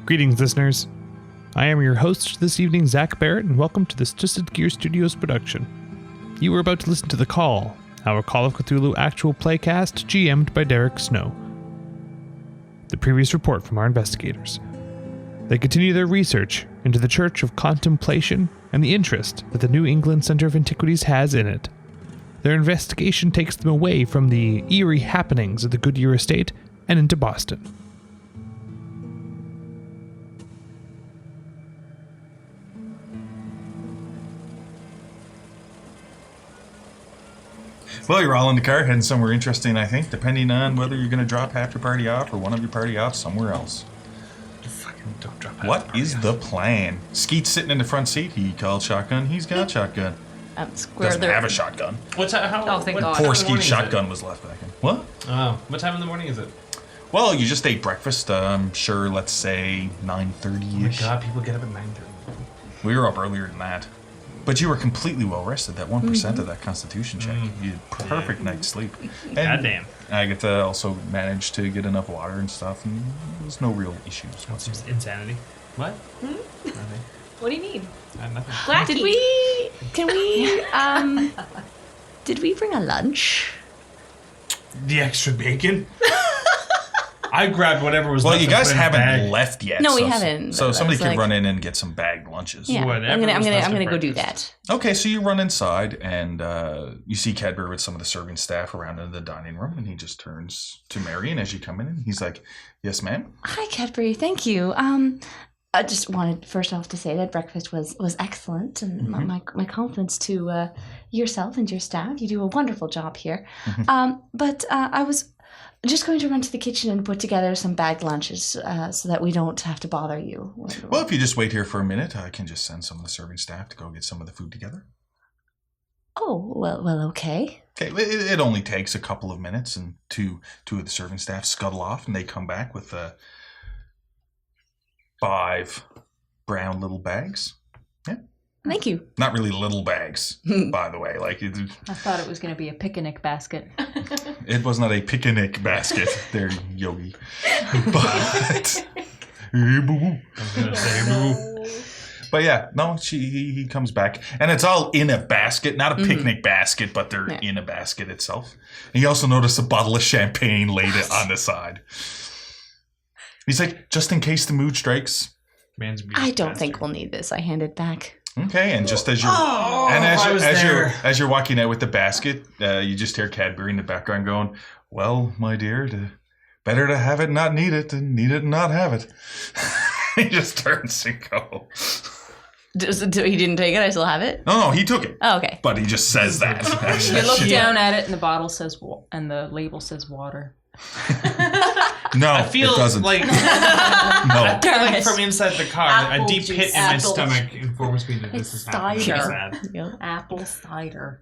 Greetings, listeners. I am your host this evening, Zach Barrett, and welcome to this Twisted Gear Studios production. You are about to listen to The Call, our Call of Cthulhu actual playcast GM'd by Derek Snow. The previous report from our investigators. They continue their research into the Church of Contemplation and the interest that the New England Center of Antiquities has in it. Their investigation takes them away from the eerie happenings of the Goodyear estate and into Boston. Well, you're all in the car heading somewhere interesting, I think, depending on whether you're going to drop half your party off or one of your party off somewhere else. Fucking don't drop half What is the plan? Skeet's sitting in the front seat. He called shotgun. He's got shotgun. Doesn't have a shotgun. Thank God. Poor Skeet's shotgun was left back in. What? Oh, what time in the morning is it? Well, you just ate breakfast. I'm sure, let's say 9:30ish. Oh my God, people get up at 9:30. We were up earlier than that. But you were completely well rested. That 1% of that constitution check. You had perfect night's sleep. And Goddamn. Agatha also managed to get enough water and stuff, and there was no real issues. It's just insanity. What? What do you mean? Nothing. Did we bring a lunch? The extra bacon? I grabbed whatever was left. Well, you guys and put in a haven't bag. left yet. No, we haven't. So somebody could like- run in and get some bagged lunches. Yeah, Whatever I'm was left gonna of go do breakfast. that. Okay, so you run inside, and you see Cadbury with some of the serving staff around in the dining room, and he just turns to Marion as you come in, and he's like, "Yes, ma'am." Hi, Cadbury. Thank you. I just wanted first off to say that breakfast was excellent, and my compliments to yourself and your staff. You do a wonderful job here. But I was just going to run to the kitchen and put together some bagged lunches so that we don't have to bother you. Well, if you just wait here for a minute, I can just send some of the serving staff to go get some of the food together. Oh, well, okay. Okay, it only takes a couple of minutes, and two of the serving staff scuttle off, and they come back with 5 brown little bags. Yeah. Thank you. Not really little bags, by the way. Like I thought it was going to be a picnic basket. it was not a picnic basket there, Yogi. But But yeah, no, he comes back, and it's all in a basket, not a picnic basket, but they're in a basket itself. And he also noticed a bottle of champagne laid on the side. He's like, just in case the mood strikes. I don't think we'll need this. I hand it back. Okay, and just as you're as you're walking out with the basket, you just hear Cadbury in the background going, "Well, my dear, better to have it not need it than need it and not have it." He just turns and goes. He didn't take it. I still have it. No, he took it. Oh, okay. But he just says that. You look down at it, and the bottle says, and the label says water. No, I feel it doesn't. like No. I feel like from inside the car, Apple a deep juice. hit in my Apple stomach informs me that this is happening. cider. Sad. Apple cider.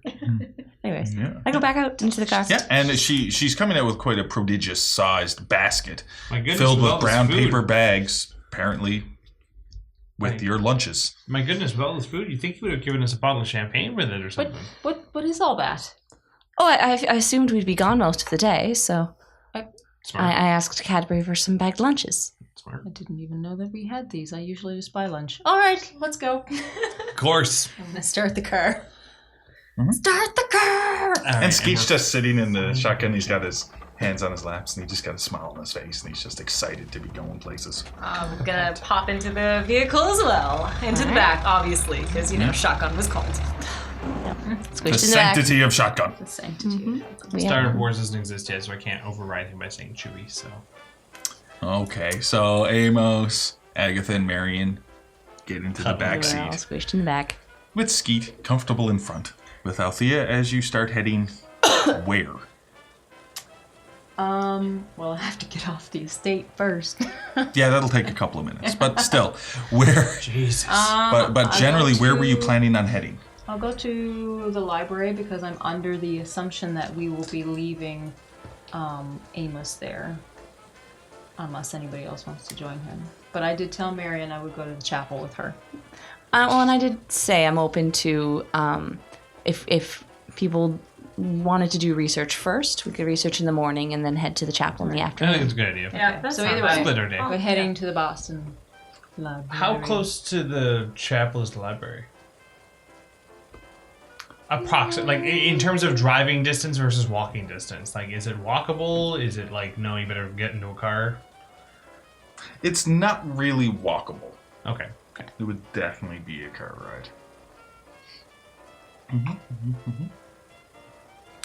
Anyways, Yeah. I go back out into the car. Yeah, and she's coming out with quite a prodigious sized basket My goodness, filled all with this brown food. paper bags, apparently with your lunches. My goodness, with all this food, you'd think you would have given us a bottle of champagne with it or something. What is all that? Oh, I assumed we'd be gone most of the day, so Smart. I asked Cadbury for some bagged lunches. Smart. I didn't even know that we had these. I usually just buy lunch. All right, let's go. Of course. I'm going to start the car. Start the car! All right, And Skeet's we're- just sitting in the shotgun. He's got his hands on his laps, and he just got a smile on his face, and he's just excited to be going places. I'm gonna pop into the vehicle as well. Into the back, obviously, because, shotgun was called. Squished The in the back. sanctity of shotgun. The sanctitude. Star Wars doesn't exist yet, so I can't override him by saying Chewie, so. Okay, so Amos, Agatha, and Marion get into the back We're all seat. squished in the back. With Skeet comfortable in front. With Althea as you start heading where? Well, I have to get off the estate first. Yeah, that'll take a couple of minutes. But still, where? Jesus. But generally, I'll go where were you to- planning on heading? I'll go to the library because I'm under the assumption that we will be leaving Amos there. Unless anybody else wants to join him. But I did tell Marion I would go to the chapel with her. Well, and I did say I'm open to if people wanted to do research first, we could research in the morning and then head to the chapel in the I afternoon. think it's a good idea. Yeah, that's So not either bad. way, Split our day. we're heading to the Boston library. How close to the chapel is the library? Approximately, like in terms of driving distance versus walking distance. Like, is it walkable? Is it like, no, you better get into a car? It's not really walkable. Okay. It would definitely be a car ride.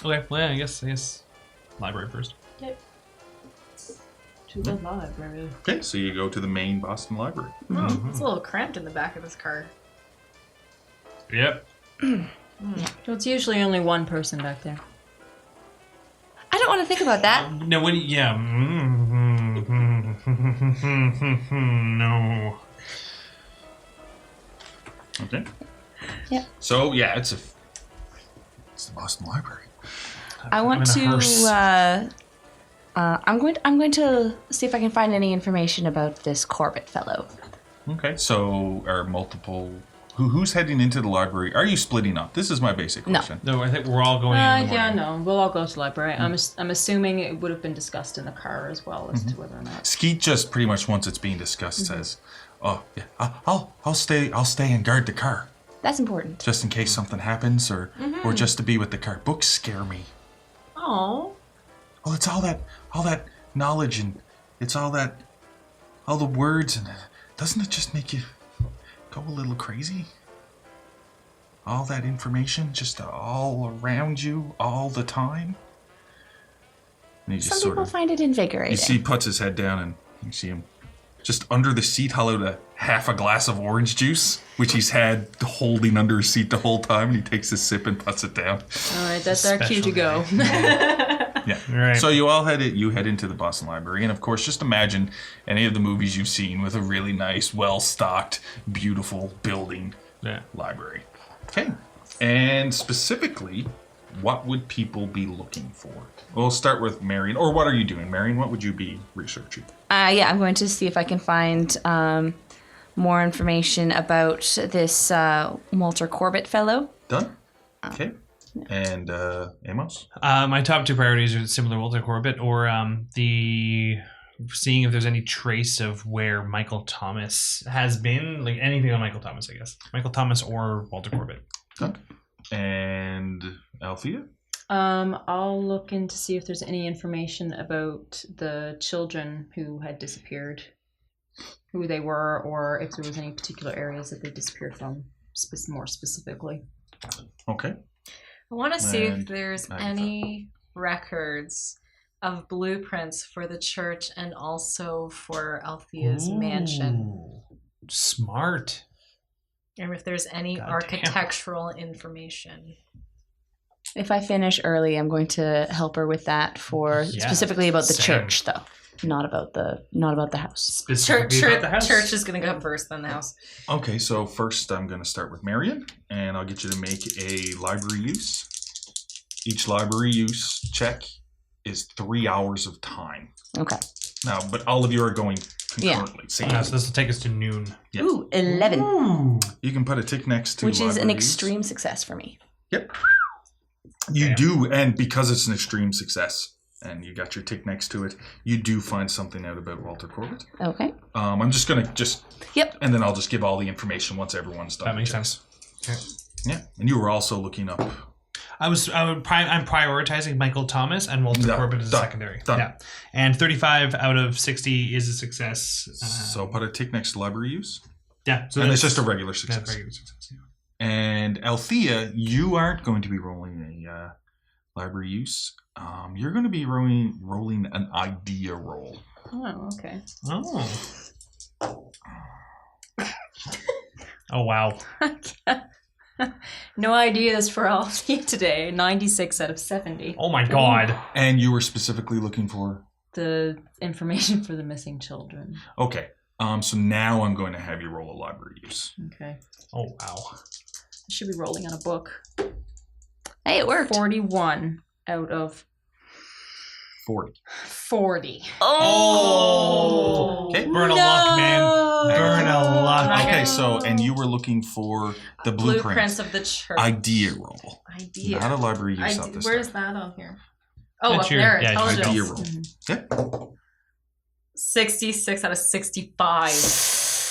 Okay. Well, yeah, I guess library first. Yep. To the library. Okay, so you go to the main Boston Library. Oh, it's a little cramped in the back of this car. Yep. So it's usually only one person back there. I don't want to think about that. No, when yeah. No. Okay. Yep. So yeah, it's the Boston Library. I want I'm in a hearse. to. I'm going to see if I can find any information about this Corbett fellow. Okay, so are multiple. Who's heading into the library? Are you splitting up? This is my basic question. No, I think we're all going in the Yeah, morning. no, we'll all go to the library. I'm assuming it would have been discussed in the car as well as to whether or not. Skeet just pretty much once it's being discussed says, "Oh yeah, I'll stay and guard the car That's important. just in case something happens or just to be with the car. Books scare me. Oh. Well, it's all that knowledge and it's all the words and doesn't it just make you go a little crazy? All that information just all around you all the time. And he just Some people find it invigorating. you see, he puts his head down and you see him just under the seat, hollowed a half a glass of orange juice, which he's had holding under his seat the whole time, and he takes a sip and puts it down. All right, that's our cue to go. Yeah. Right. So you all head into the Boston Library, and of course, just imagine any of the movies you've seen with a really nice, well-stocked, beautiful building Yeah. library. Okay. And specifically, what would people be looking for? We'll start with Marion. Or what are you doing, Marion? What would you be researching? Yeah, I'm going to see if I can find more information about this Walter Corbett fellow. Done? Okay. And Emos? My top two priorities are similar to Walter Corbett or seeing if there's any trace of where Michael Thomas has been, like anything on Michael Thomas, I guess. Michael Thomas or Walter Corbett. Done. And Althea? I'll look in to see if there's any information about the children who had disappeared, who they were, or if there was any particular areas that they disappeared from, more specifically. Okay. I want to see And if there's Agatha. any records of blueprints for the church and also for Althea's mansion. Ooh, smart. And if there's any Goddamn. architectural information. If I finish early, I'm going to help her with that Yeah, specifically about the same. church, though, not about the house. Specifically about the house. Church is going to come first, then the house. Okay, so first I'm going to start with Marion, and I'll get you to make a library use. Each library use check is 3 hours of time. Okay. Now, but all of you are going concurrently. Same. So this will take us to noon. Yeah. Ooh, 11, Ooh. You can put a tick next to which is an library use. extreme success for me. Yep. You Damn. do, and because it's an extreme success, and you got your tick next to it, you do find something out about Walter Corbett. Okay. I'm just going to Yep. and then I'll just give all the information once everyone's done. That makes the checks. sense. Yeah, and you were also looking up. I'm prioritizing Michael Thomas and Walter Done. Corbett as a Done. secondary. Done. Yeah. And 35 out of 60 is a success. So put a tick next to library use. Yeah. So And it's that's- just a regular that's success. regular success. Yeah. And Althea, you aren't going to be rolling a library use. You're going to be rolling an idea roll. Oh, okay. Oh. Oh, wow. No ideas for all of you today. 96 out of 70. Oh, my God. And you were specifically looking for... The information for the missing children. Okay. So now I'm going to have you roll a library use. Okay. Oh, wow. I should be rolling on a book. Hey, it worked. 41 out of 40. 40. Oh. Okay. Burn a luck, man. Burn a luck. Okay, so, and you were looking for the Blueprints blueprint. of the church. Idea roll. Idea. Not a library use up this Where's time. that on here? Oh, That's up your- there. yeah, Intelligence. Idea roll. Mhm. Yeah. 66 out of 65.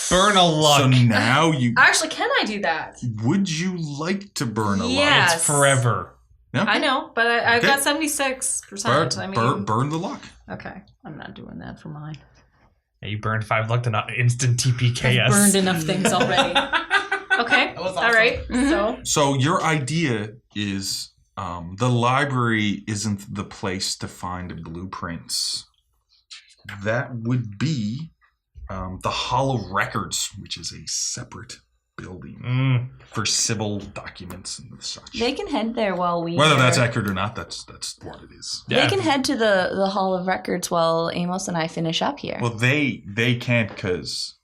Burn a luck. So now you... Actually, can I do that? Would you like to burn a luck? Yes. It's forever. Okay. I know, but I've Okay. got 76%. Burn the luck. Okay. I'm not doing that for mine. Yeah, you burned 5 luck to not instant I've TPKS. burned enough things already. Okay. That was All awesome. right. Mhm. So your idea is the library isn't the place to find blueprints. That would be the Hall of Records, which is a separate building for civil documents and such. They can head there while we. Whether that's accurate or not, that's what it is. Yeah. They can head to the Hall of Records while Amos and I finish up here. Well, they can't because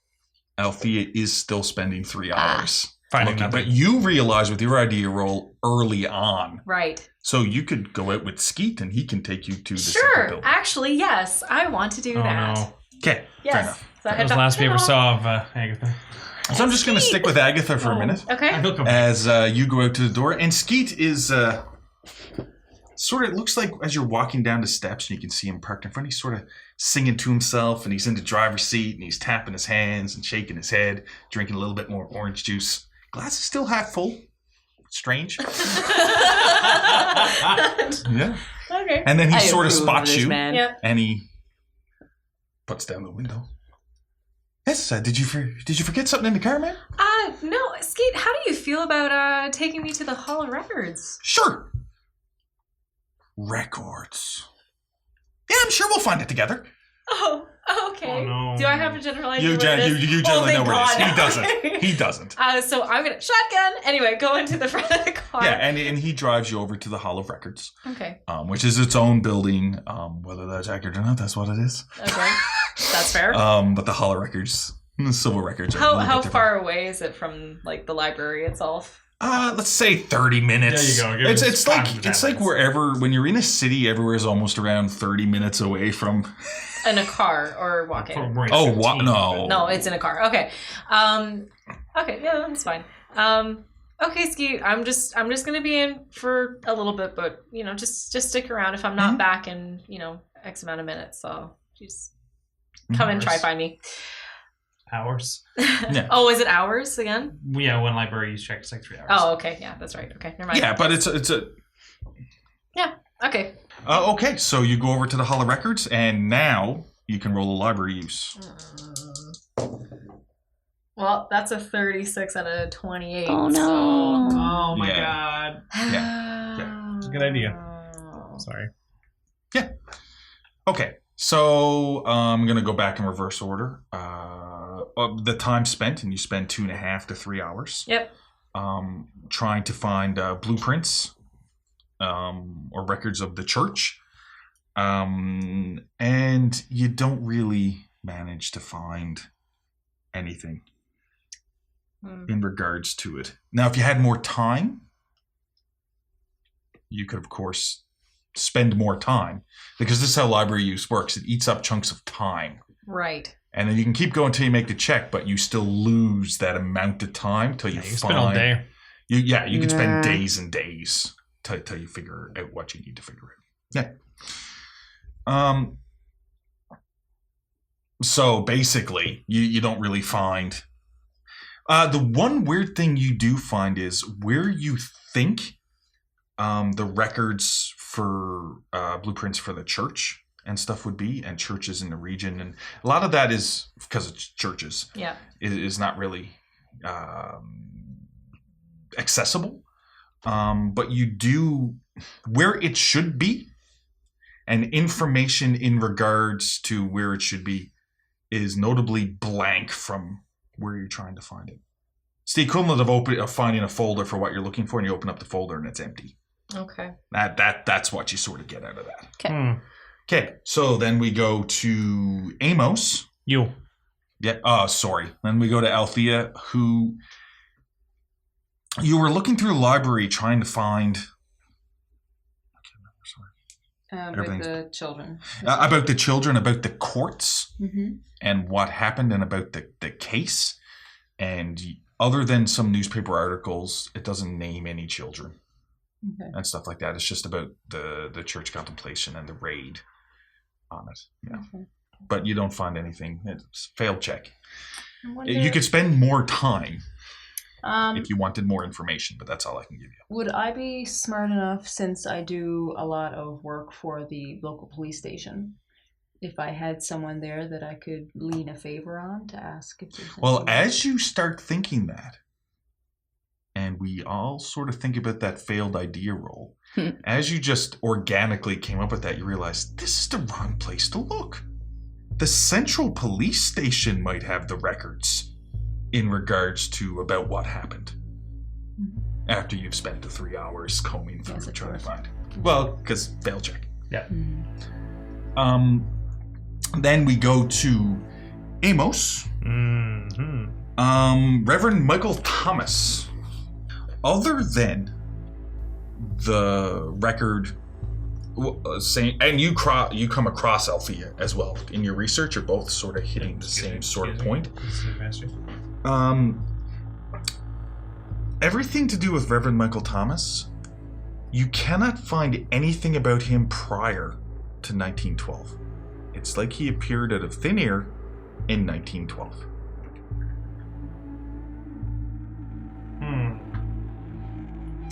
Althea is still spending 3 hours. Finding looking. But nothing. you realize with your idea roll early on, Right. so you could go out with Skeet and he can take you to the second Sure. building. Actually, yes. I want to do Oh, that. no. Okay, fair Yes. enough. So I That head was back the last to we the ever hall. saw of Agatha. So I'm just going to stick with Agatha for a minute Okay. He'll come. as you go out to the door. And Skeet is sort of, it looks like as you're walking down the steps and you can see him parked in front, he's sort of singing to himself and he's in the driver's seat and he's tapping his hands and shaking his head, drinking a little bit more orange juice. Glass is still half full. Strange. Yeah. Okay. And then he I sort of approve spots this you man. Yeah. and he puts down the window. Yes, did you forget something in the car, man? No, Skeet, how do you feel about taking me to the Hall of Records? Sure. Records. Yeah, I'm sure we'll find it together. Oh, okay. Oh, no. Do I have a general idea You where it is? generally know thank where it is. God. He doesn't. Okay. He doesn't. So I'm gonna shotgun. Anyway, go into the front of the car. Yeah, and he drives you over to the Hall of Records, Okay. which is its own building. Whether that's accurate or not, that's what it is. Okay. That's fair. But the Hall of Records, the civil records, are a little How bit different. far away is it from like the library itself? Let's say 30 minutes. There you go. Give us It's time like to it's like balance. wherever when you're in a city, everywhere is almost around 30 minutes away from. In a car or walking? We're in Oh, 15, no. No, it's in a car. Okay. Okay, yeah, that's fine. Okay, Skeet, I'm just gonna be in for a little bit, but just stick around. If I'm not Mhm. back in, X amount of minutes, so just come and try Hours. find me. Hours. Yeah. Oh, is it hours again? Yeah, one library use check is like 3 hours. Oh, okay, yeah, that's right. Okay, never mind. Yeah, but it's a. Okay. Okay, so you go over to the Hall of Records, and now you can roll a library use. Well, that's a 36 out of 28. Oh, no. Oh my Yeah. god. So... Good idea. Sorry. Okay, so I'm gonna go back in reverse order. The time spent, and you spend 2.5 to 3 hours. Yep. Trying to find blueprints or records of the church, and you don't really manage to find anything in regards to it. Now, if you had more time, you could, of course, spend more time, because this is how library use works. It eats up chunks of time. Right. And then you can keep going until you make the check, but you still lose that amount of time till you Yeah, you find. spend all day. You could spend Nah. days and days till you figure out what you need to figure out. Yeah. So basically, you don't really find. The one weird thing you do find is where you think the records for blueprints for the church and stuff would be, and churches in the region, and a lot of that is because it's churches. Yeah. It is not really accessible, but you do where it should be, and information in regards to where it should be is notably blank from where you're trying to find it. It's the equivalent of finding a folder for what you're looking for, and you open up the folder and it's empty. Okay. That's what you sort of get out of that. Okay. Okay, so then we go to Amos. You. Yeah. Oh, sorry. Then we go to Althea, who you were looking through the library trying to find. I can't remember. Sorry. With the children. About the children, about the courts, Mm-hmm. and what happened, and about the case. And other than some newspaper articles, it doesn't name any children Okay. and stuff like that. It's just about the Church of Contemplation and the raid on it. Yeah. Okay. But you don't find anything. It's failed check. I wonder, You could spend more time um, if you wanted more information, but that's all I can give you. would I be smart enough, since I do a lot of work for the local police station, if I had someone there that I could lean a favor on to ask if there's Well, anything- as you start thinking that, and we all sort of think about that failed idea roll, as you just organically came up with that, you realize this is the wrong place to look. The central police station might have the records in regards to about what happened after you've spent the 3 hours combing through Yes, of trying to course. find. Well, because fail check. Yeah. Then we go to Emos. Mm-hmm. Reverend Michael Thomas. Other than the record saying, and you come across Althea as well in your research, you're both sort of hitting the same sort of point. Everything to do with Reverend Michael Thomas, you cannot find anything about him prior to 1912. It's like he appeared out of thin air in 1912.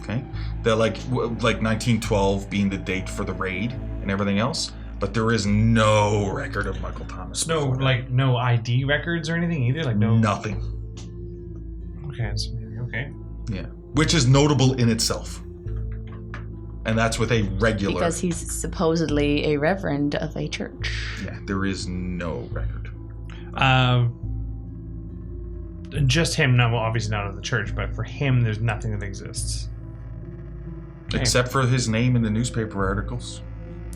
Okay, they're like 1912 being the date for the raid and everything else, but there is no record of Michael Thomas. No, before that. like no ID records or anything either. Like no. Nothing. Okay, so maybe okay. Yeah, which is notable in itself, and that's with a regular. Because he's supposedly a reverend of a church. Yeah, there is no record. Just him, no, well, obviously not of the church, but for him, there's nothing that exists. Except for his name in the newspaper articles.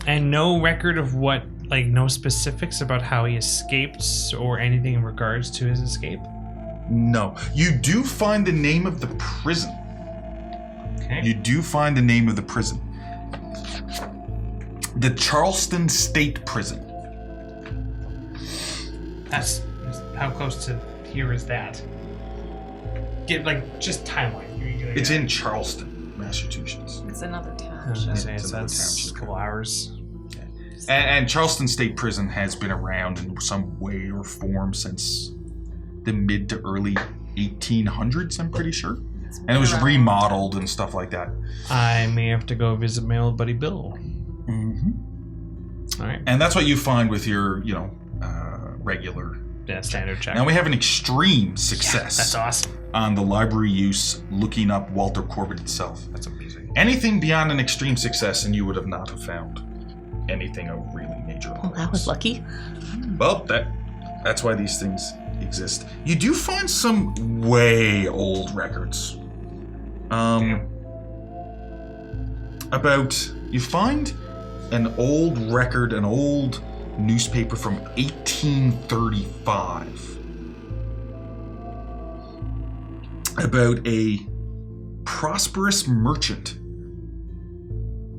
And no record of what, like, no specifics about how he escaped or anything in regards to his escape? No. You do find the name of the prison. Okay. You do find the name of the prison. The Charleston State Prison. That's how close to here is that? Get, like, just timeline. It's in Charleston, Massachusetts. It's another I town. was gonna say, It's so another that's township. a couple hours. And Charleston State Prison has been around in some way or form since the mid to early 1800s, I'm pretty sure. And it was remodeled and stuff like that. I may have to go visit my old buddy Bill. Mm-hmm. All right. And that's what you find with your, regular. Yeah, standard check. Now we have an extreme success That's awesome. on the library use looking up Walter Corbett itself. That's amazing. Anything beyond an extreme success and you would have not have found anything of really major Well, that was lucky. Well, that's why these things exist. You do find some way old records. You find an old record, an old newspaper from 1835 about a prosperous merchant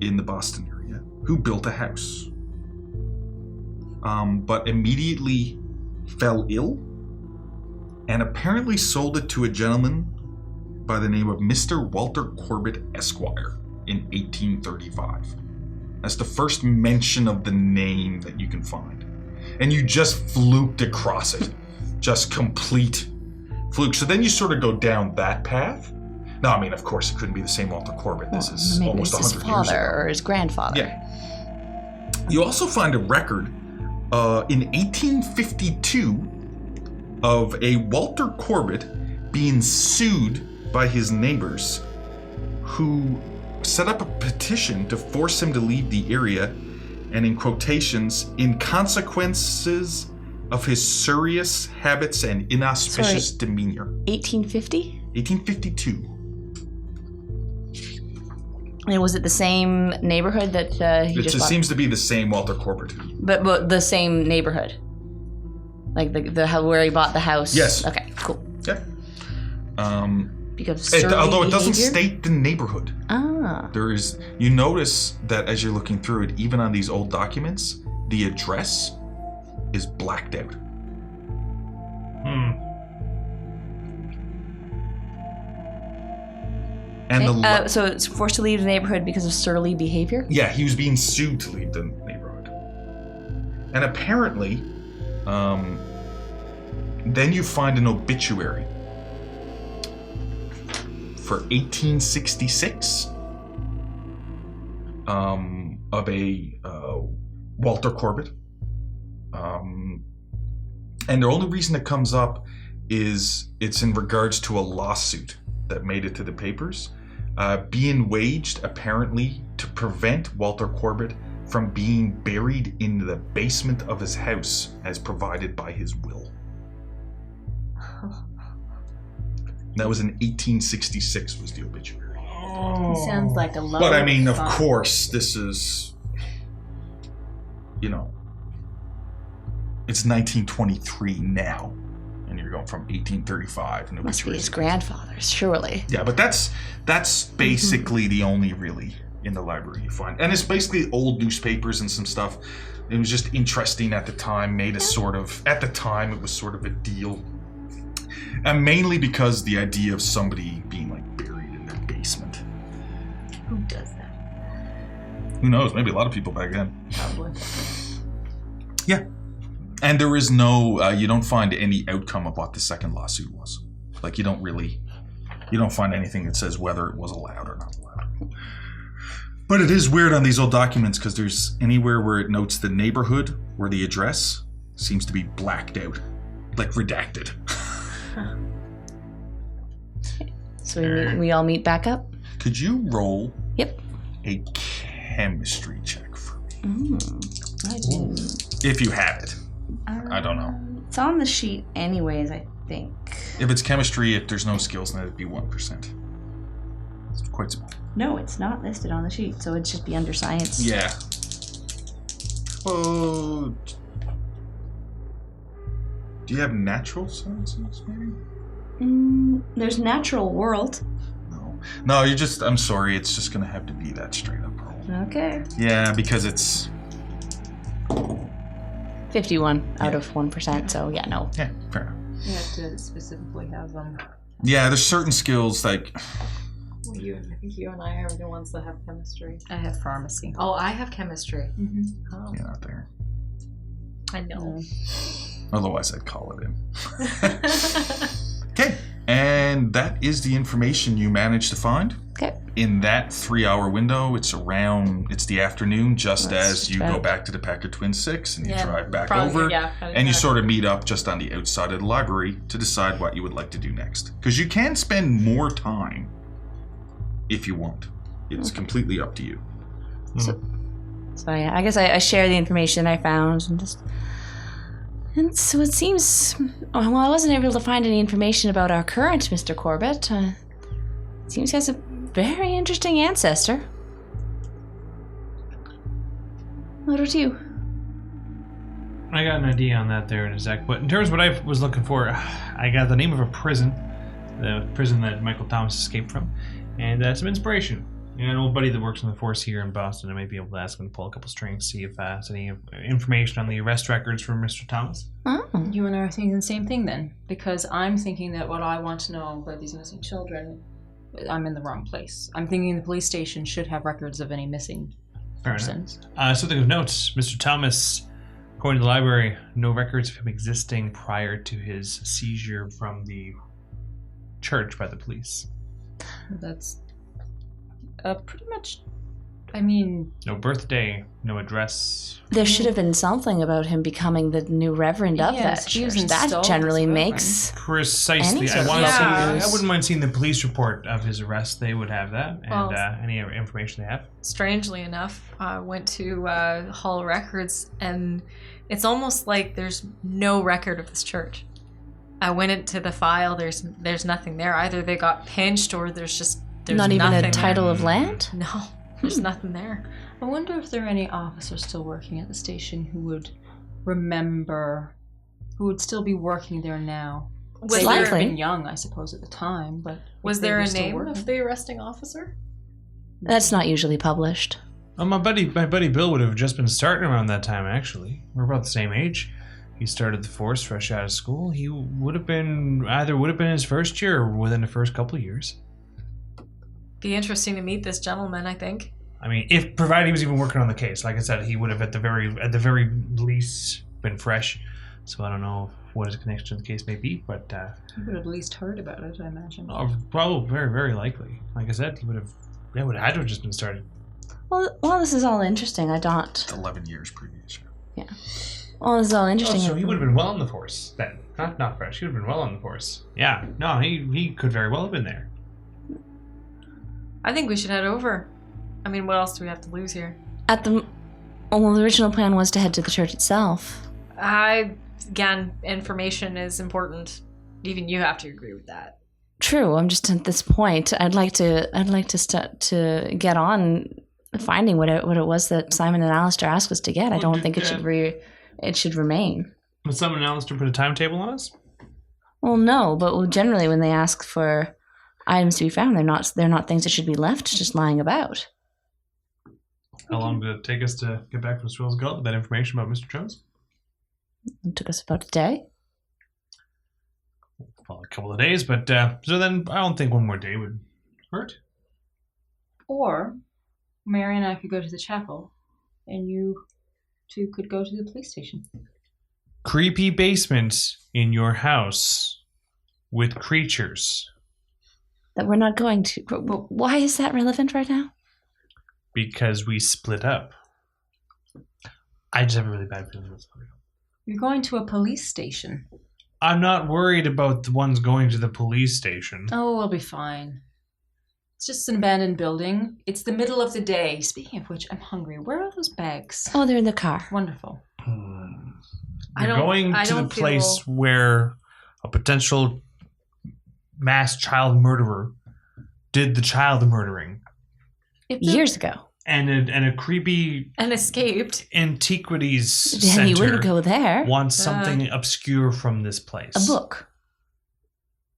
in the Boston area who built a house, but immediately fell ill and apparently sold it to a gentleman by the name of Mr. Walter Corbett Esquire in 1835. That's the first mention of the name that you can find. And you just fluked across it. Just complete fluke. So then you sort of go down that path. No, I mean, of course, it couldn't be the same Walter Corbett. This is Maybe almost it's his 100 years father ago. or his grandfather. Yeah. You also find a record in 1852 of a Walter Corbett being sued by his neighbors who set up a petition to force him to leave the area, and in quotations, in consequences of his serious habits and inauspicious demeanor. 1850? 1852. And was it the same neighborhood that he It just just bought? seems to be the same Walter Corbett. But the same neighborhood? Like the where he bought the house? Yes. Okay, cool. Yeah. Because of surly Although it doesn't behavior? state the neighborhood. Ah. You notice that as you're looking through it, even on these old documents, the address is blacked out. And Okay, so it's forced to leave the neighborhood because of surly behavior? yeah, he was being sued to leave the neighborhood. And apparently, Then you find an obituary for 1866 of a Walter Corbett. And the only reason it comes up is it's in regards to a lawsuit that made it to the papers, being waged apparently to prevent Walter Corbett from being buried in the basement of his house as provided by his will. That was in 1866 was the obituary. Sounds like a lot. But I mean, of course, this is, it's 1923 now, and you're going from 1835. And Must be his grandfather's, surely. Yeah, but that's basically the only really in the library you find, and it's basically old newspapers and some stuff. It was just interesting at the time. Made a sort of, at the time, it was sort of a deal, and mainly because the idea of somebody being like buried in their basement. Who does that? Who knows? Maybe a lot of people back then. Probably. Yeah. And there is no, you don't find any outcome of what the second lawsuit was. Like, you don't find anything that says whether it was allowed or not allowed. But it is weird on these old documents because there's anywhere where it notes the neighborhood where the address seems to be blacked out, like redacted. So we all meet back up? Could you roll Yep. a chemistry check for me? I do. If you have it. I don't know. It's on the sheet anyways, I think. If it's chemistry, if there's no skills, then it'd be 1%. It's quite small. No, it's not listed on the sheet, so it'd just be under science. Yeah. Oh. Do you have natural sciences, maybe? There's natural world. No, I'm sorry, it's just gonna have to be that straight up roll. Okay. Yeah, because it's... 51 out of 1%, so yeah, no. Yeah, fair enough. You have to specifically have them. Yeah, there's certain skills like... Well, I think you and I are the ones that have chemistry. I have pharmacy. Oh, I have chemistry. Mm-hmm. Oh, You're not there. I know. Otherwise, I'd call it in. Okay, and that is the information you managed to find. Okay. In that 3-hour window, it's the afternoon, just as you go back to the Packard Twin 6 and you drive back over, and you sort of meet up just on the outside of the library to decide what you would like to do next. Because you can spend more time if you want. It's completely up to you. So yeah, I guess I share the information I found and so it seems, well, I wasn't able to find any information about our current Mr. Corbett. It seems he has a very interesting ancestor. What about you? I got an idea on that there in a sec, but in terms of what I was looking for, I got the name of a prison, the prison that Michael Thomas escaped from, and some inspiration. An old buddy that works in the force here in Boston, I might be able to ask him to pull a couple strings, see if there's any information on the arrest records from Mr. Thomas. Oh. You and I are thinking the same thing then, because I'm thinking that what I want to know about these missing children, I'm in the wrong place. I'm thinking the police station should have records of any missing persons. Something of note, Mr. Thomas, according to the library, no records of him existing prior to his seizure from the church by the police. That's pretty much, I mean... No birthday, no address. There should have been something about him becoming the new reverend of that church. That generally makes... Precisely. I wouldn't mind seeing the police report of his arrest. They would have that, and any information they have. Strangely enough, I went to Hall Records, and it's almost like there's no record of this church. I went into the file, there's nothing there. Either they got pinched or there's not even a there. title of land? No, there's nothing there. I wonder if there are any officers still working at the station who would remember, who would still be working there now. Was they would have likely been young, I suppose, at the time, but was they there were a still name working. of the arresting officer? That's not usually published. Well, my buddy Bill would have just been starting around that time, actually. We're about the same age. He started the force fresh out of school. He would have been his first year or within the first couple of years. Be interesting to meet this gentleman, I think. I mean, if provided he was even working on the case, like I said, he would have at the very least been fresh. So I don't know what his connection to the case may be, but He would have at least heard about it, I imagine. probably very, very likely. Like I said, he would have had to have just been started. Well, this is all interesting. I don't. 11 years previous. Yeah. Well, this is all interesting. So he would have been well on the force then. Not fresh. He would have been well on the force. Yeah. No, he could very well have been there. I think we should head over. I mean, what else do we have to lose here? The original plan was to head to the church itself. Again, information is important. Even you have to agree with that. True. I'm just at this point. I'd like to start to get on finding what it was that Simon and Alistair asked us to get. I don't think it should remain. Would Simon and Alistair put a timetable on us? Well, no, but generally when they ask for items to be found, they're not things that should be left just lying about. How long did it take us to get back from Swill's Gullet with that information about Mr. Jones? It took us about a day. Well, a couple of days, but so then I don't think one more day would hurt. Or Mary and I could go to the chapel, and you two could go to the police station. Creepy basement in your house with creatures. That we're not going to. But why is that relevant right now? Because we split up. I just have a really bad feeling about splitting up. You're going to a police station. I'm not worried about the ones going to the police station. Oh, we'll be fine. It's just an abandoned building. It's the middle of the day. Speaking of which, I'm hungry. Where are those bags? Oh, they're in the car. Wonderful. You're going to the place where a potential mass child murderer did the child murdering. Years ago. And a creepy... And escaped. Antiquities Then center he wouldn't go there. wants something obscure from this place. A book.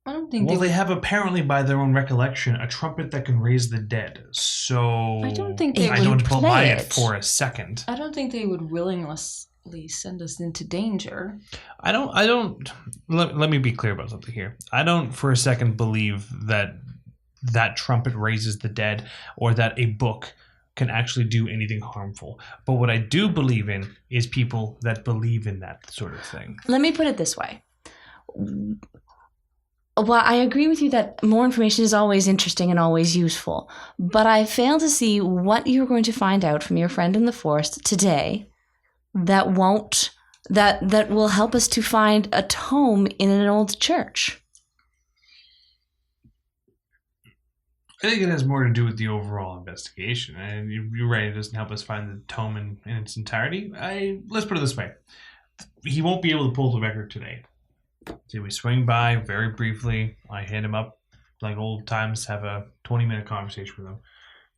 I don't think they have apparently, by their own recollection, a trumpet that can raise the dead. So I don't think they I would don't play buy it it for a second. I don't think they would willingly send us into danger. I don't. Let me be clear about something here. I don't for a second believe that trumpet raises the dead or that a book can actually do anything harmful. But what I do believe in is people that believe in that sort of thing. Let me put it this way. Well, I agree with you that more information is always interesting and always useful, but I fail to see what you're going to find out from your friend in the forest today that will help us to find a tome in an old church. I think it has more to do with the overall investigation. And you're right, it doesn't help us find the tome in its entirety. Let's put it this way. He won't be able to pull the record today. So we swing by very briefly. I hit him up like old times, have a 20-minute conversation with him.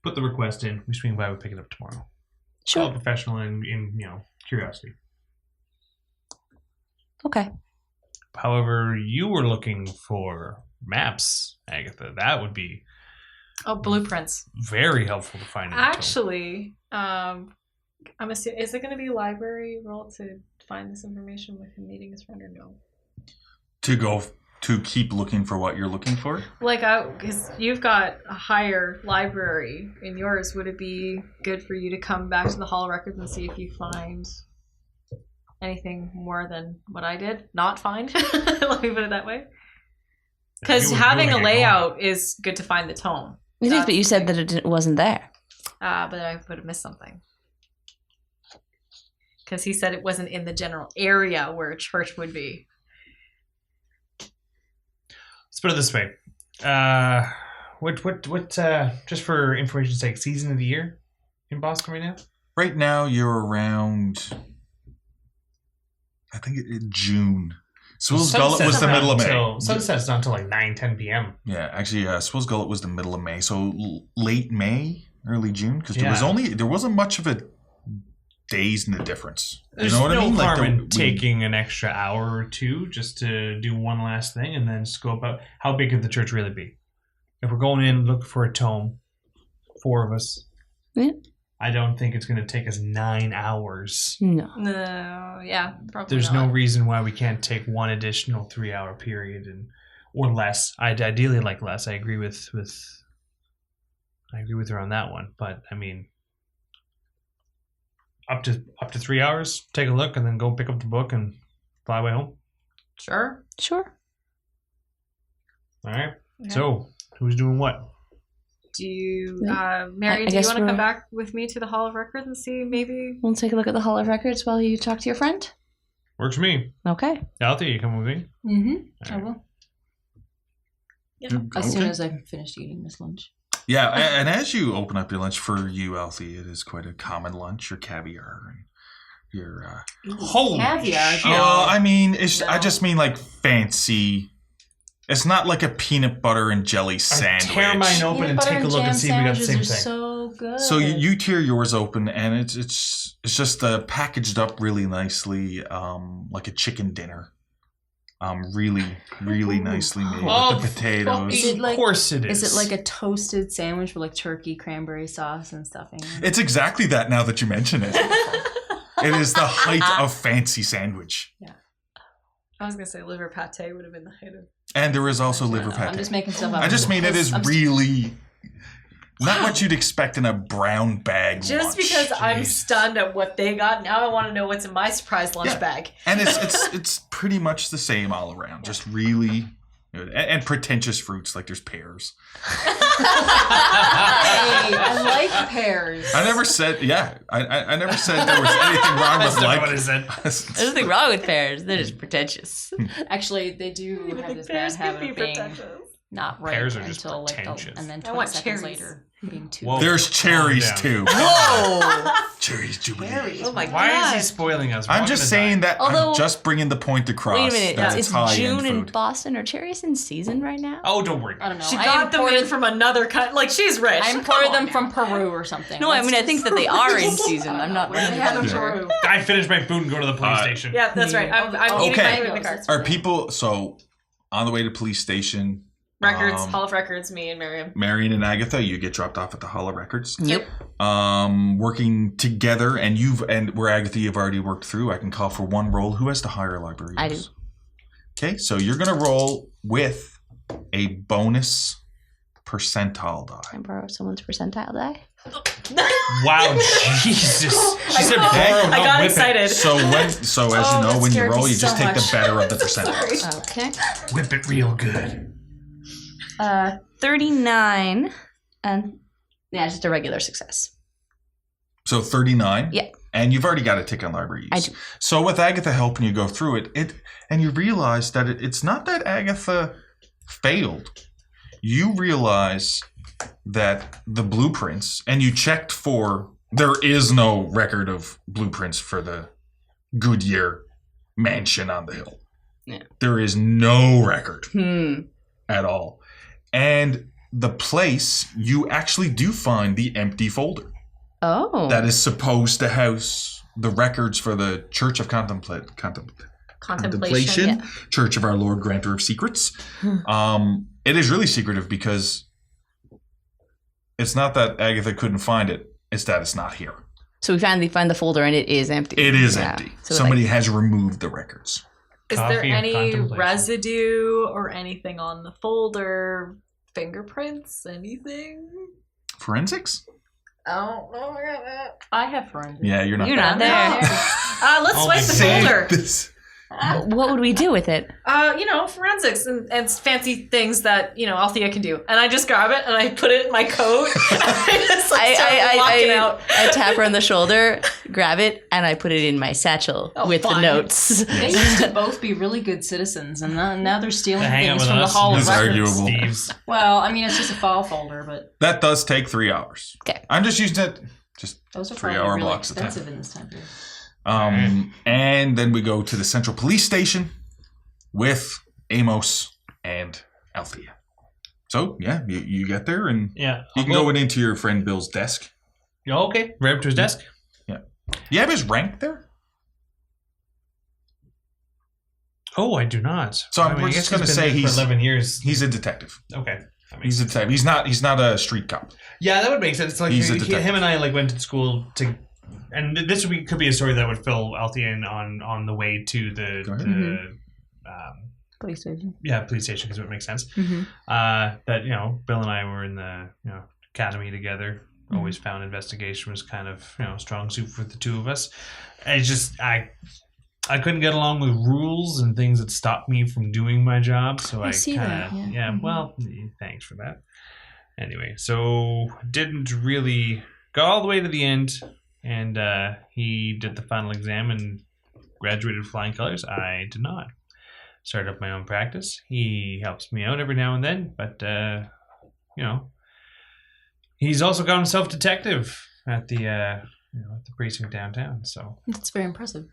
Put the request in. We swing by, we pick it up tomorrow. Sure. All professional in curiosity. Okay. However, you were looking for maps, Agatha. That would be... Oh, blueprints. Very helpful to find. Actually, I'm assuming, is it going to be a library role to find this information with him meeting his friend or no? To keep looking for what you're looking for? Like, because you've got a higher library in yours, would it be good for you to come back to the Hall of Records and see if you find anything more than what I did? Not find? Let me put it that way. Because having a layout is good to find the tome. It is, but you said that it wasn't there. But I would have missed something. Because he said it wasn't in the general area where a church would be. Let's put it this way. What just for information's sake, season of the year in Boston right now? Right now, you're around, I think, June. Swill's Gullet was the middle of May. Sunset's not until like 9-10 p.m. Yeah, actually, Swill's Gullet was the middle of May. So late May, early June, because there wasn't much of a days in the difference. There's no harm in taking an extra hour or two just to do one last thing and then just go about. How big could the church really be? If we're going in looking for a tome, 4 of us. Yeah. I don't think it's going to take us 9 hours. No, yeah, probably. There's no reason why we can't take one additional 3-hour period or less. I'd ideally like less. I agree with her on that one. But I mean, up to 3 hours. Take a look and then go pick up the book and fly away home. Sure. Sure. All right. Okay. So, who's doing what? Do you, I Mary, do you guess want to we're- come back with me to the Hall of Records and see maybe? Want to take a look at the Hall of Records while you talk to your friend? Works for me. Okay. Althea, you come with me? I will. Yeah. As soon as I've finished eating this lunch. Yeah, and as you open up your lunch, for you, Althea, it is quite a common lunch. Your caviar and your... Holy Caviar. shit. I mean, I No. just mean like fancy... It's not like a peanut butter and jelly sandwich. I tear mine open and take a look and see if we got the same thing. So good. So you tear yours open, and it's just packaged up really nicely, like a chicken dinner. Really nicely made Oh, with the potatoes. Is it like- Of course it is. Is it like a toasted sandwich with like turkey, cranberry sauce, and stuffing? It's exactly that. Now that you mention it, it is the height of fancy sandwich. I was gonna say liver pate would have been the height of. And there is also liver I'm pate. just making stuff up. I just mean it is I'm- really not what you'd expect in a brown bag Just lunch. because I'm Jesus. stunned at what they got, now I want to know what's in my surprise lunch Yeah. bag. And it's pretty much the same all around. Just really good. And pretentious fruits like there's pears. Hey, I like pears. I never said I never said there was anything wrong That's with not like what I said. There's nothing wrong with pears. They're just pretentious. Actually, they do have this bad habit of being not right Pears are just until like pretentious. and then I 20 want seconds cherries. later being too. Whoa. There's cherries Calm too. Whoa! Cherries jubilee. Cherries. Oh my Why god. is he spoiling us? We're I'm all just gonna saying die. that Although- I'm just bringing the point across. Wait a minute. That It's high-end June in food. Boston. Are cherries in season right now? Oh, don't worry. I don't know. She I got them in imported- from another country. Like, she's rich. I Come imported on them now. from Peru or something. No, I Let's mean I just- think that they are in season. I'm not. Where do they have them Yeah. Peru? I finished my food and go to the police station. Yeah, that's right. I'm eating Okay. my food in the car. Are people so on the way to police station? Records, Hall of Records, me and Miriam. Marion and Agatha, you get dropped off at the Hall of Records. Yep. Working together, and where Agatha you've already worked through. I can call for one roll. Who has the higher library? I do. Okay, so you're gonna roll with a bonus percentile die. Can I borrow someone's percentile die? Wow, Jesus. She said borrow, I not got whip it. excited. So as Oh, you know, that when you scared roll, me you just so take the much. better of the percentiles. Okay. Whip it real good. 39, and yeah, just a regular success. So 39. Yeah. And you've already got a tick on library use. I do. So with Agatha helping you go through it, and you realize that it's not that Agatha failed. You realize that the blueprints, and you checked for, there is no record of blueprints for the Goodyear mansion on the hill. Yeah. There is no record Hmm. at all. And the place, you actually do find the empty folder Oh. that is supposed to house the records for the Church of Contemplation, Contemplation. Church of Our Lord Granter of Secrets. It is really secretive because it's not that Agatha couldn't find it, it's that it's not here. So we finally find the folder and it is empty. It is Yeah. empty. So Somebody has removed the records. Is there Coffee of any contemplation. residue or anything on the folder? Fingerprints? Anything? Forensics? Oh, I got that. I have forensics. Yeah, you're not You're there. not there. Let's Oh swipe my the Save folder. this. What would we do with it? Forensics and fancy things that, Althea can do. And I just grab it and I put it in my coat. And I just start walking out. I tap her on the shoulder, grab it, and I put it in my satchel with the fun. notes. They used to both be really good citizens, and now they're stealing To hang out things with from the us Hall of is Records. arguable. Thieves. Well, I mean, it's just a file folder, but That does take 3 hours. Okay. I'm just using it just those are 3 probably hour really blocks of time. expensive in this time period. And then we go to the Central Police Station with Amos and Althea. So, yeah, you get there and Yeah. you can go into your friend Bill's desk. Oh, okay. Right up to his desk. You have his rank there? Oh, I do not. So I'm I just guess gonna he's been say there he's- for 11 years. He's a detective. Okay. That makes He's a detective. He's not a street cop. Yeah, that would make sense. It's like He's a detective. him and I went to school to, and this could be a story that would fill Althea in on the way to the Go ahead. Police station. police station because it would make sense. Mhm. That Bill and I were in the academy together. Mm-hmm. Always found investigation was kind of strong suit for the two of us. I I couldn't get along with rules and things that stopped me from doing my job, so I see that, kind of, yeah. Mm-hmm. well, thanks for that. Anyway, so didn't really got all the way to the end, and he did the final exam and graduated with flying colors. I did not. Started up my own practice. He helps me out every now and then, but he's also got himself detective at the at the precinct downtown. So That's very impressive.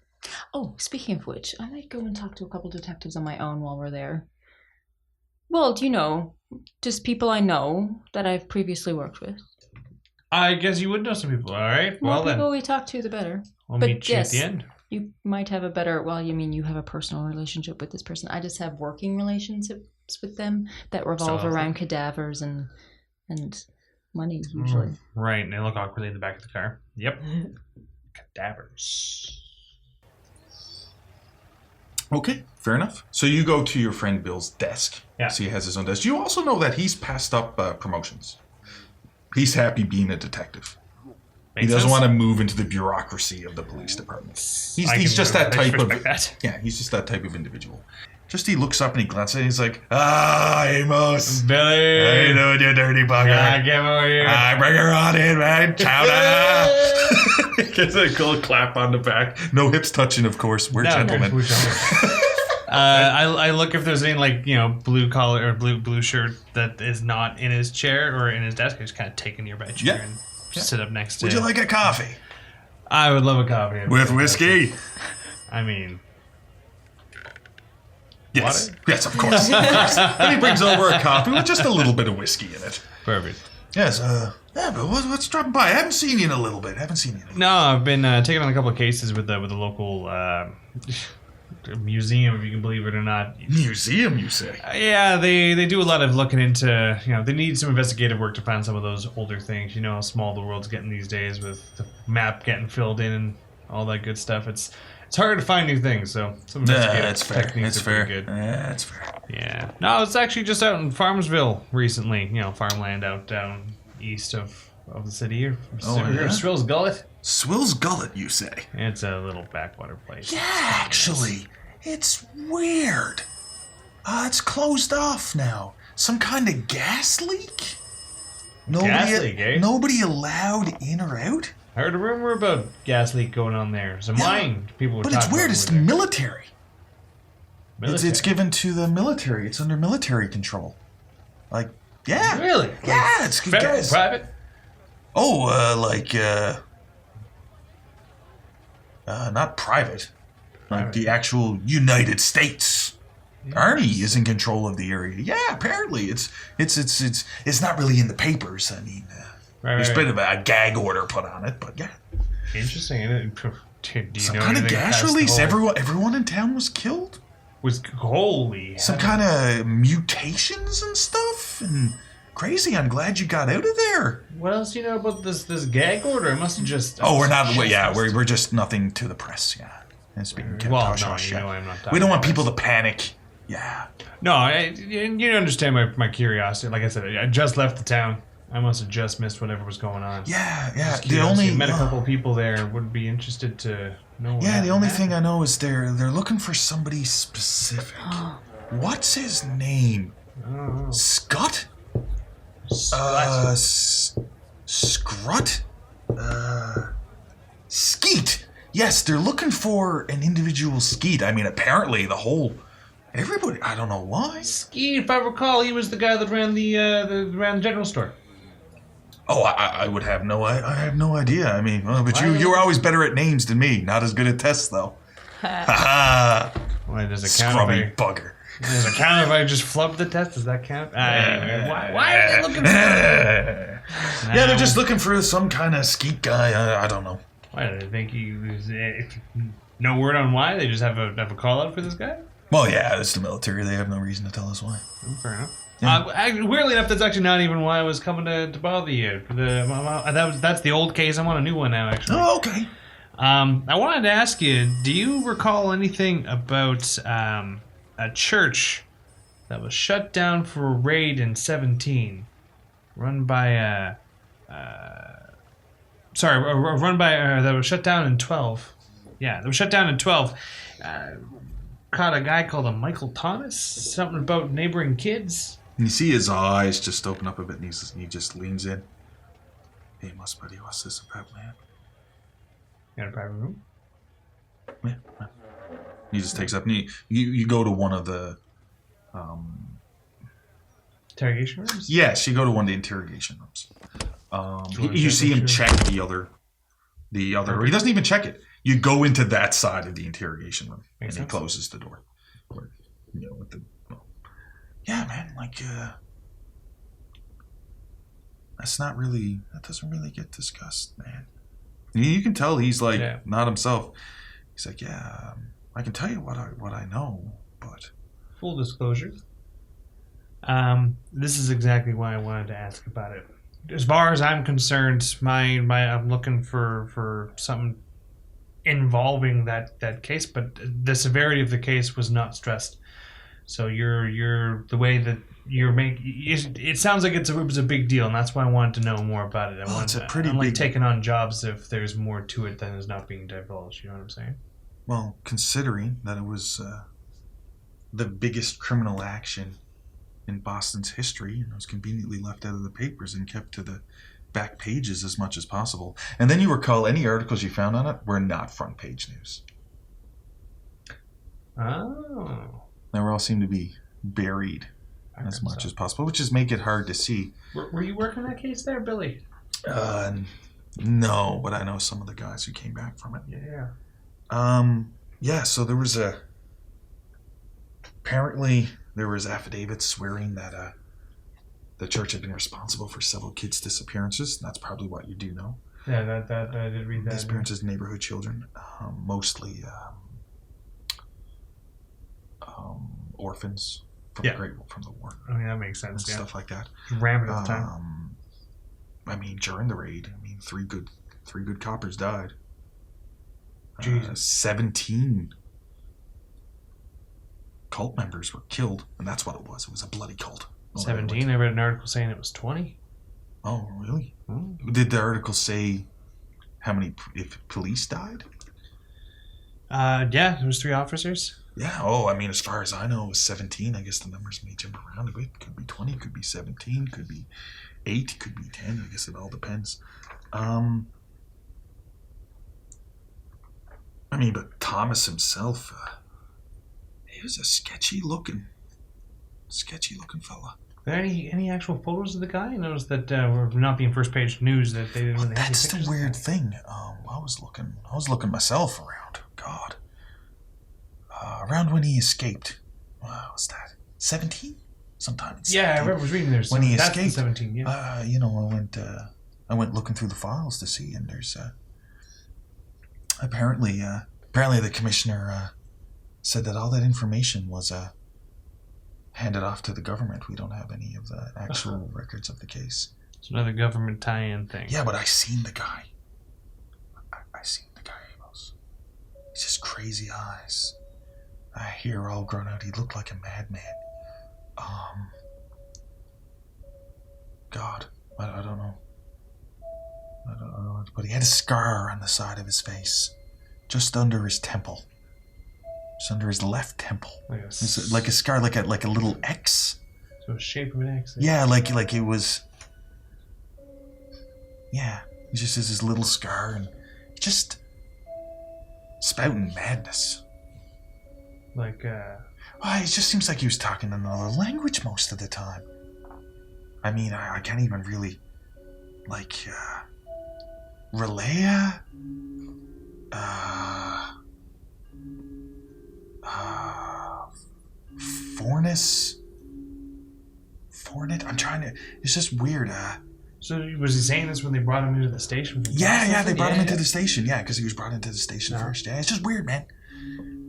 Oh, speaking of which, I might go and talk to a couple detectives on my own while we're there. Well, just people I know that I've previously worked with. I guess you would know some people. All right. The more Well people then, we talk to, the better. we'll but meet you yes, at the end. You might have a better, you have a personal relationship with this person. I just have working relationships with them that revolve around cadavers and money, usually. Right, and they look awkwardly in the back of the car. Yep. Cadavers. Okay, fair enough. So you go to your friend Bill's desk. Yeah. So he has his own desk. You also know that he's passed up promotions. He's happy being a detective. He doesn't want to move into the bureaucracy of the police department. He's just that type of... Yeah, he's just that type of individual. Just he looks up and he glances and he's like, Emos. Billy. How you doing, you dirty bugger? Yeah, get over here. Bring her on in, man. Chowder. Gets a cool clap on the back. No hips touching, of course. We're gentlemen. I look if there's any blue collar or blue shirt that is not in his chair or in his desk. I just kind of take a nearby chair and sit up next to. Would you like a coffee? I would love a coffee with whiskey. I mean, yes, water? Yes, of course. And he brings over a coffee with just a little bit of whiskey in it. Perfect. Yes. But what's dropping by? I haven't seen you in a little bit. No, I've been taking on a couple of cases with the local museum, if you can believe it or not. Museum, you say? Yeah, they do a lot of looking into, they need some investigative work to find some of those older things. You know how small the world's getting these days with the map getting filled in and all that good stuff. It's harder to find new things, so some investigative techniques are pretty good. Yeah, that's fair. Yeah. No, it's actually just out in Farmsville recently. Farmland out down east of the city here. Swill's Gullet. Swill's Gullet, you say? It's a little backwater place. Yeah, actually, it's weird. It's closed off now. Some kind of gas leak? Nobody allowed in or out? I heard a rumor about gas leak going on there. It's a mine. People were talking about. But it's weird. It's military. Military. It's given to the military. It's under military control. Yeah. Really? Yeah, it's good federal, guys. private? Not private. Like the actual United States Army is in control of the area. Yeah, apparently it's not really in the papers. I mean, there's a bit of a gag order put on it, but yeah. Interesting. Do you Some know kind of anything gas past the release. whole- Everyone in town was killed. Holy. Some kind of mutations and stuff and crazy. I'm glad you got out of there. What else do you know about this gag order? It must have just. We're not. We're just nothing to the press. Yeah. And speaking I'm not talking we don't want about people to panic. Yeah. No, you understand my curiosity. Like I said, I just left the town. I must have just missed whatever was going on. Yeah. Met a couple people there. Would be interested to know. Yeah, the only thing I know is they're looking for somebody specific. What's his name? Scott? Scrut? Skeet. Yes, they're looking for an individual Skeet. I mean, apparently everybody. I don't know why. Skeet, if I recall, he was the guy that ran the general store. Oh, I would have I have no idea. I mean, but you were always better at names than me. Not as good at tests, though. Ha Why does it count? Scrubby bugger. Does it count if I just flub the test? Does that count? Why are they looking for Yeah, they're just looking for some kind of Skeet guy. I don't know. Why do they think he was... no word on why? They just have a call-out for this guy? Well, yeah, it's the military. They have no reason to tell us why. Fair enough. Yeah. Weirdly enough, that's actually not even why I was coming to bother you. That's the old case. I'm on a new one now, actually. Oh, okay. I wanted to ask you, do you recall anything about a church that was shut down for a raid in 17, run by that was shut down in 12, Yeah, they were shut down in 12. Caught a guy called Michael Thomas. Something about neighboring kids. And you see his eyes just open up a bit, and he just leans in. Hey, Emos, buddy, what's this about, man? You got a private room? Yeah. He just takes up, and you go to one of the... Interrogation rooms? Yes, you go to one of the interrogation rooms. You see him check the other. Okay. He doesn't even check it. You go into that side of the interrogation room, and he closes the door. Yeah, man, that doesn't really get discussed, man. You can tell he's not himself. He's like, yeah, I can tell you what I know, but full disclosure. This is exactly why I wanted to ask about it. As far as I'm concerned, I'm looking for something involving that case, but the severity of the case was not stressed. So you're the way that you're making it sounds like it was a big deal, and that's why I wanted to know more about it. It's a pretty I'm big... taking on jobs if there's more to it than is not being divulged. You know what I'm saying? Well, considering that it was the biggest criminal action in Boston's history, and it was conveniently left out of the papers and kept to the back pages as much as possible. And then you recall any articles you found on it were not front page news. Oh. They all seem to be buried as much as possible, which is make it hard to see. Were you working that case there, Billy? No, but I know some of the guys who came back from it. Yeah. So there was apparently there was affidavits swearing that the church had been responsible for several kids' disappearances, and that's probably what you do know. Yeah, that I did read that. Disappearances of neighborhood children, mostly orphans from the war. I mean, that makes sense. And stuff like that. Rampant at the time. I mean, during the raid, three good coppers died. 17 cult members were killed, and that's what it was. It was a bloody cult. 17? I read an article saying it was 20. Oh, really? Did the article say how many police died? Yeah, there was 3 officers. Yeah, as far as I know, it was 17. I guess the numbers may jump around a bit. Could be 20, could be 17, could be 8, could be 10. I guess it all depends. But Thomas himself, he was a sketchy looking fella. Are there any actual photos of the guy? I noticed that we're not being first page news that they didn't really have any That's pictures. the weird thing. I was looking myself around. God. Around when he escaped. What's that? 17? Sometime in 17. Yeah, I was reading there. When he escaped. 17, yeah. I went looking through the files to see, and there's apparently the commissioner said that all that information was handed off to the government. We don't have any of the actual records of the case. It's another government tie-in thing. Yeah, but I seen the guy. I seen the guy, Emos. He's just crazy eyes. Hair all grown out. He looked like a madman. God, I don't know. But he had a scar on the side of his face, just under his temple, just under his left temple. Like a scar, like a little X. So a shape of an X. Yeah, like it was. Yeah, he just has his little scar and just spouting madness. It just seems like he was talking another language most of the time. I can't even really, Relaya? Fornet? I'm trying to, it's just weird, So was he saying this when they brought him into the station? Yeah, they brought him into the station, because he was brought into the station first. Yeah, it's just weird, man.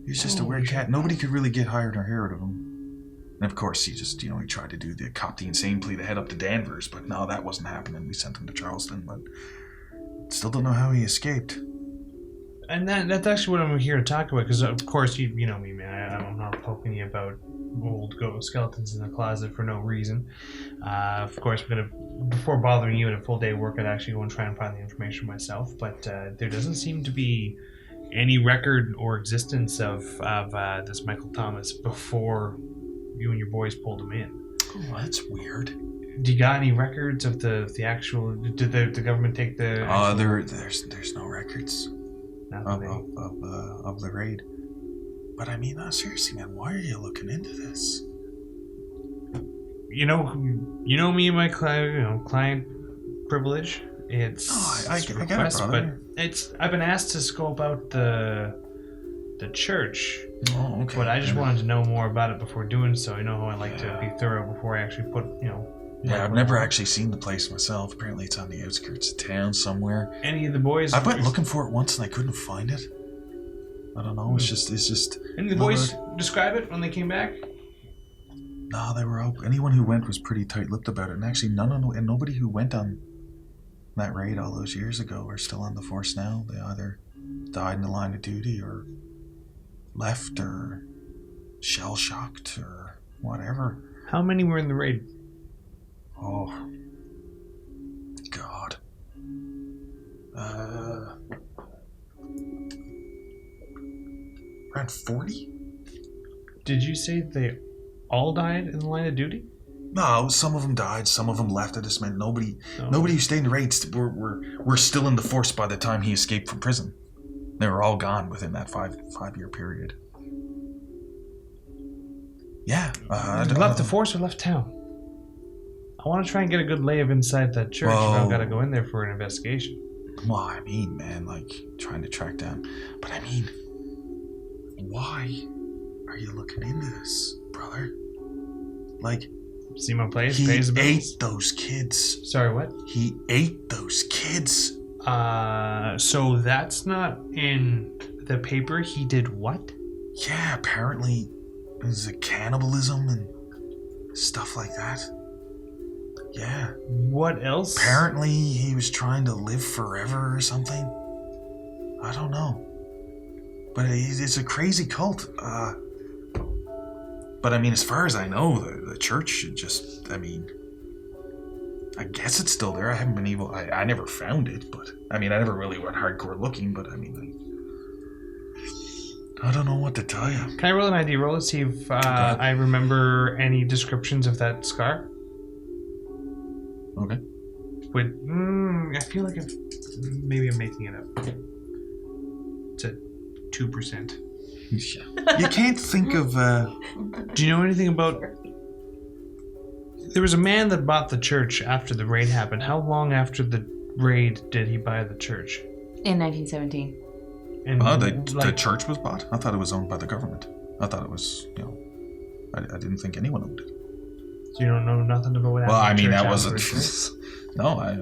He's just a weird cat. Nobody could really get hired or hear of him. And of course, he just, he tried to do the cop the insane plea to head up to Danvers, but no, that wasn't happening. We sent him to Charleston, but still don't know how he escaped. And that's actually what I'm here to talk about, because of course, you know me, man. I'm not poking you about old ghost skeletons in the closet for no reason. Of course, before bothering you in a full day work, I'd actually go and try and find the information myself, but there doesn't seem to be any record or existence of this Michael Thomas before you and your boys pulled him in? Oh, that's weird. Do you got any records of the actual? Did the government take the? There's no records of the raid. But I mean, seriously, man, why are you looking into this? You know me and my client privilege. It's I get it, brother. But I've been asked to scope out the church. Oh, okay. But I just wanted to know more about it before doing so. You know how I like to be thorough before I actually put Yeah, I've never actually seen the place myself. Apparently, it's on the outskirts of town somewhere. Any of the boys? I went looking for it once and I couldn't find it. I don't know. It's just. Any of the boys describe it when they came back? No, they were out. Anyone who went was pretty tight-lipped about it, and actually, nobody who went on that raid all those years ago are still on the force now. They either died in the line of duty or left or shell-shocked or whatever. How many were in the raid? Oh, God. Around 40? Did you say they all died in the line of duty? No, some of them died, some of them left. I just meant nobody who stayed in the raids were still in the force by the time he escaped from prison. They were all gone within that five-year period. Yeah. Left the force or left town? I want to try and get a good lay of inside that church. I've got to go in there for an investigation. Well, I mean, man, like, trying to track down. But I mean, why are you looking into this, brother? Like, see my place? He pays the bills? ate those kids. Sorry, what? He ate those kids. So that's not in the paper. He did what? Yeah, apparently it was a cannibalism and stuff like that. Yeah. What else? Apparently he was trying to live forever or something. I don't know. But it's a crazy cult. But I mean, as far as I know, the church should just, I mean, I guess it's still there. I haven't been able, I never found it, but I mean, I never really went hardcore looking, but I mean, I don't know what to tell you. Can I roll an ID roll to see if I remember any descriptions of that scar? Okay. I feel like maybe I'm making it up. It's at 2%. You can't think of... Do you know anything about... There was a man that bought the church after the raid happened. How long after the raid did he buy the church? In 1917. And the church was bought? I thought it was owned by the government. I thought it was, I didn't think anyone owned it. So you don't know nothing about what happened? Well, I mean, that wasn't... No, I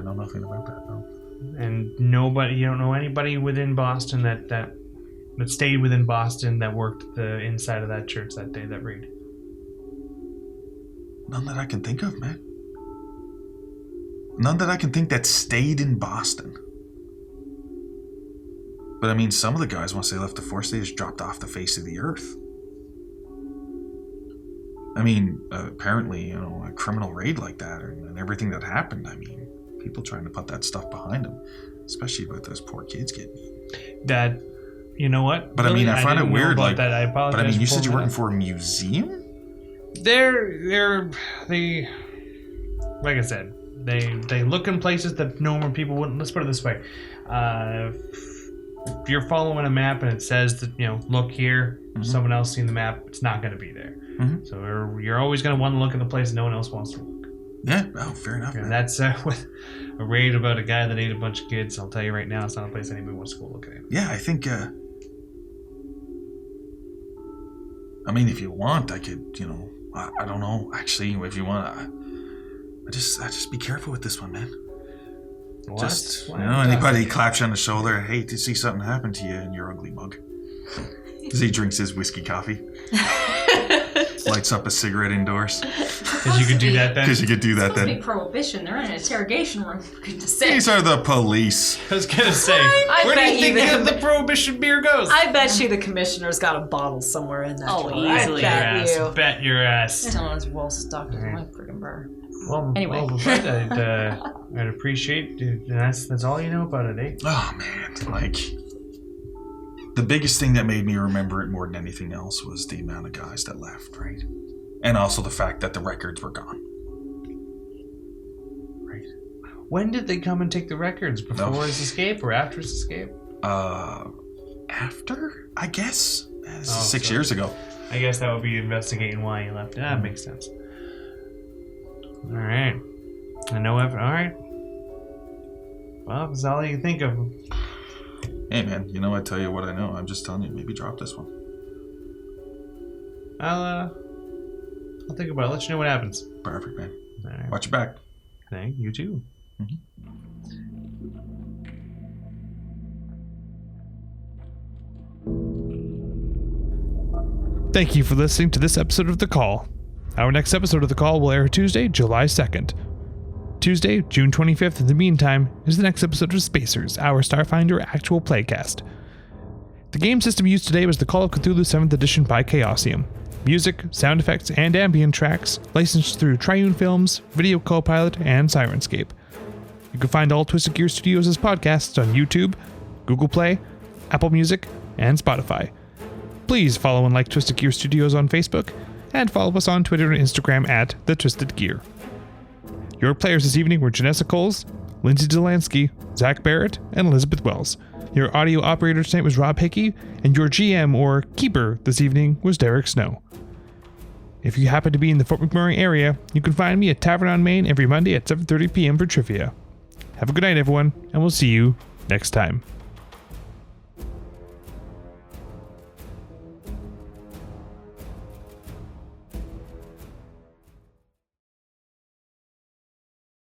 know nothing about that, no. And you don't know anybody within Boston that stayed within Boston that worked the inside of that church that day, that raid? None that I can think of, man. None that I can think that stayed in Boston. But I mean, some of the guys, once they left the force, they just dropped off the face of the earth. I mean, apparently, a criminal raid like that and everything that happened, I mean, people trying to put that stuff behind them, especially about those poor kids getting eaten. That, you know what? But really, I mean, I find it weird, like, that. I apologize. But I mean, you said you're working for a museum? They, like I said, they look in places that normal people wouldn't. Let's put it this way. If you're following a map and it says that, look here, someone else seen the map, it's not going to be there. Mm-hmm. So you're always going to want to look at the place no one else wants to look. Yeah, oh, fair enough. And that's with a raid about a guy that ate a bunch of kids. I'll tell you right now, it's not a place anybody wants to go look at. Yeah, I think, I mean, if you want, I could, I don't know, actually, if you want, I just be careful with this one, man. What? Just, anybody claps you on the shoulder, I hate to see something happen to you in your ugly mug. As he drinks his whiskey coffee. Lights up a cigarette indoors. Because you could do that then? Because you could do that it's then. It's prohibition. They're in an interrogation room. Good to say. These are the police. I was going to say, where do you think the prohibition beer goes? I bet you the commissioner's got a bottle somewhere in that drawer. Easily. I bet you. Bet your ass. Someone's well stocked in my friggin' bar. Well, Anyway. I'd appreciate it. That's all you know about it, eh? Oh man, like the biggest thing that made me remember it more than anything else was the amount of guys that left, right? And also the fact that the records were gone. Right. When did they come and take the records? Before his escape or after his escape? After, I guess. This is 6 so years ago. I guess that would be investigating why he left. That makes sense. All right. I know. All right. Well, that's all you think of. Hey man, you know I tell you what I know. I'm just telling you. Maybe drop this one. I'll think about it. Let you know what happens. Perfect, man. All right. Watch your back. Thank you too. Thank you for listening to this episode of The Call. Our next episode of The Call will air Tuesday, July 2nd. Tuesday, June 25th, in the meantime, is the next episode of Spacers, our Starfinder actual playcast. The game system used today was the Call of Cthulhu 7th Edition by Chaosium. Music, sound effects, and ambient tracks licensed through Triune Films, Video Copilot, and Sirenscape. You can find all Twisted Gear Studios' podcasts on YouTube, Google Play, Apple Music, and Spotify. Please follow and like Twisted Gear Studios on Facebook, and follow us on Twitter and Instagram at The Twisted Gear. Your players this evening were Janessa Coles, Lindsay Delansky, Zach Barrett, and Elizabeth Wells. Your audio operator tonight was Rob Hickey, and your GM or keeper this evening was Derek Snow. If you happen to be in the Fort McMurray area, you can find me at Tavern on Main every Monday at 7:30 p.m. for trivia. Have a good night, everyone, and we'll see you next time.